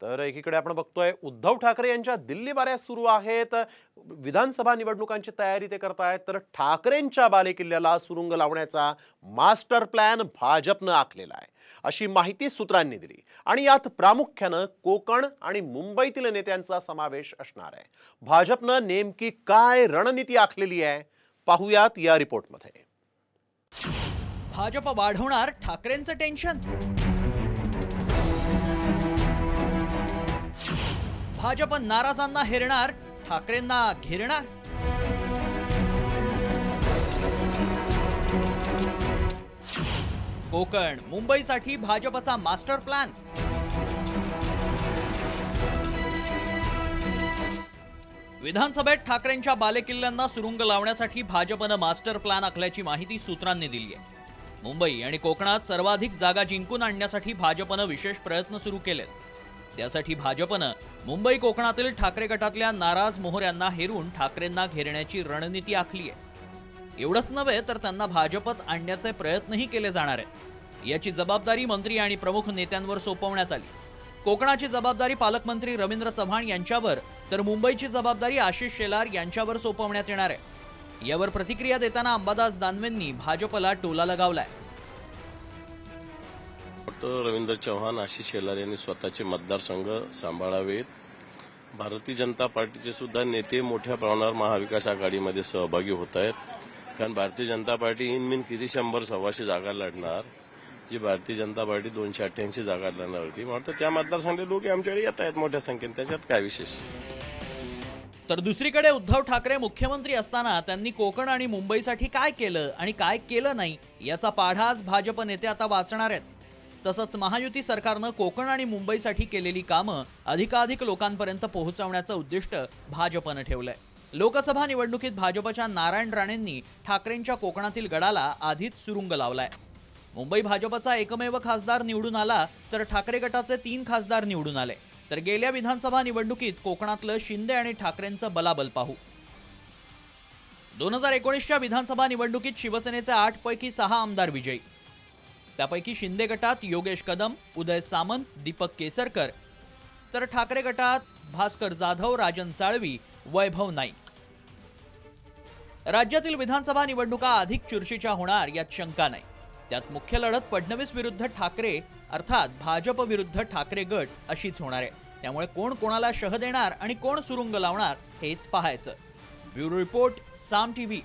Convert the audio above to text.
तर एकीकडे आपण बघतोय उद्धव ठाकरे यांच्या दिल्ली बाऱ्या सुरू आहेत, विधानसभा निवडणुकांची तयारी ते करतायत, तर ठाकरेंच्या बालेकिल्ल्याला सुरुंग लावण्याचा मास्टर प्लॅन भाजपनं आखलेला आहे अशी माहिती सूत्रांनी दिली आणि यात प्रामुख्याने कोकण आणि मुंबईतील नेत्यांचा समावेश असणार आहे। भाजपनं नेमकी काय रणनीती आखलेली आहे पाहूयात या रिपोर्टमध्ये। भाजप वाढवणार ठाकरेंचं टेन्शन, भाजप नाराजांना हेरणार, ठाकरेंना घेरणार। कोकण मुंबईसाठी भाजपचा मास्टर प्लॅन। विधानसभेत ठाकरेंच्या बालेकिल्ल्यांना सुरुंग लावण्यासाठी भाजपनं मास्टर प्लॅन आखल्याची माहिती सूत्रांनी दिली आहे। मुंबई आणि कोकणात सर्वाधिक जागा जिंकून आणण्यासाठी भाजपनं विशेष प्रयत्न सुरू केलेत। त्यासाठी भाजपनं मुंबई कोकणातील ठाकरे गटातल्या नाराज मोहऱ्यांना हेरून ठाकरेंना घेरण्याची रणनीती आखली आहे। एवढंच नव्हे तर त्यांना भाजपत आणण्याचे प्रयत्नही केले जाणार आहेत। याची जबाबदारी मंत्री आणि प्रमुख नेत्यांवर सोपवण्यात आली। कोकणाची जबाबदारी पालकमंत्री रवींद्र चव्हाण यांच्यावर, तर मुंबईची जबाबदारी आशिष शेलार यांच्यावर सोपवण्यात येणार आहे। यावर प्रतिक्रिया देताना अंबादास दानवेंनी भाजपला टोला लगावलाय। रवींद्र चव्हाण, आशिष शेलार यांनी स्वतःचे मतदारसंघ सांभाळावेत। भारतीय जनता पार्टीचे सुद्धा नेते मोठ्या प्रमाणावर महाविकास आघाडीमध्ये सहभागी होत आहेत, कारण भारतीय जनता पार्टी इनमिन किती 100-125 जागा लढणार, जी भारतीय जनता पार्टी 288 जागा लढणार होती। म्हणतात त्या मतदारसंघातले लोक आमच्याकडे येत आहेत मोठ्या संख्येने, त्याच्यात काय विशेष। तर दुसरीकडे उद्धव ठाकरे मुख्यमंत्री असताना त्यांनी कोकण आणि मुंबईसाठी काय केलं आणि काय केलं नाही याचा पाढा आज भाजप नेते आता वाचणार आहेत। तसंच महायुती सरकारनं कोकण आणि मुंबईसाठी केलेली कामं अधिकाधिक लोकांपर्यंत पोहोचवण्याचं उद्दिष्ट भाजपनं ठेवलंय। लोकसभा निवडणुकीत भाजपच्या नारायण राणेंनी ठाकरेंच्या कोकणातील गडाला आधीच सुरुंग लावलाय। मुंबई भाजपचा एकमेव खासदार निवडून आला, तर ठाकरे गटाचे 3 खासदार निवडून आले। तर गेल्या विधानसभा निवडणुकीत कोकणातलं शिंदे आणि ठाकरेंचं बलाबल पाहू। 2019च्या विधानसभा निवडणुकीत शिवसेनेचे 8 पैकी 6 आमदार विजयी। त्यापैकी शिंदे गटात योगेश कदम, उदय सामंत, दीपक केसरकर, तर ठाकरे गटात भास्कर जाधव, राजन साळवी, वैभव नाईक। राज्यातील विधानसभा निवडणुका अधिक चुरशीच्या होणार यात शंका नाही। त्यात मुख्य लढत फडणवीस विरुद्ध ठाकरे अर्थात भाजप विरुद्ध ठाकरे गट अशीच होणार आहे। त्यामुळे कोण कोणाला शह देणार आणि कोण सुरुंग लावणार हेच पाहायचं। ब्युरो रिपोर्ट, साम टीव्ही।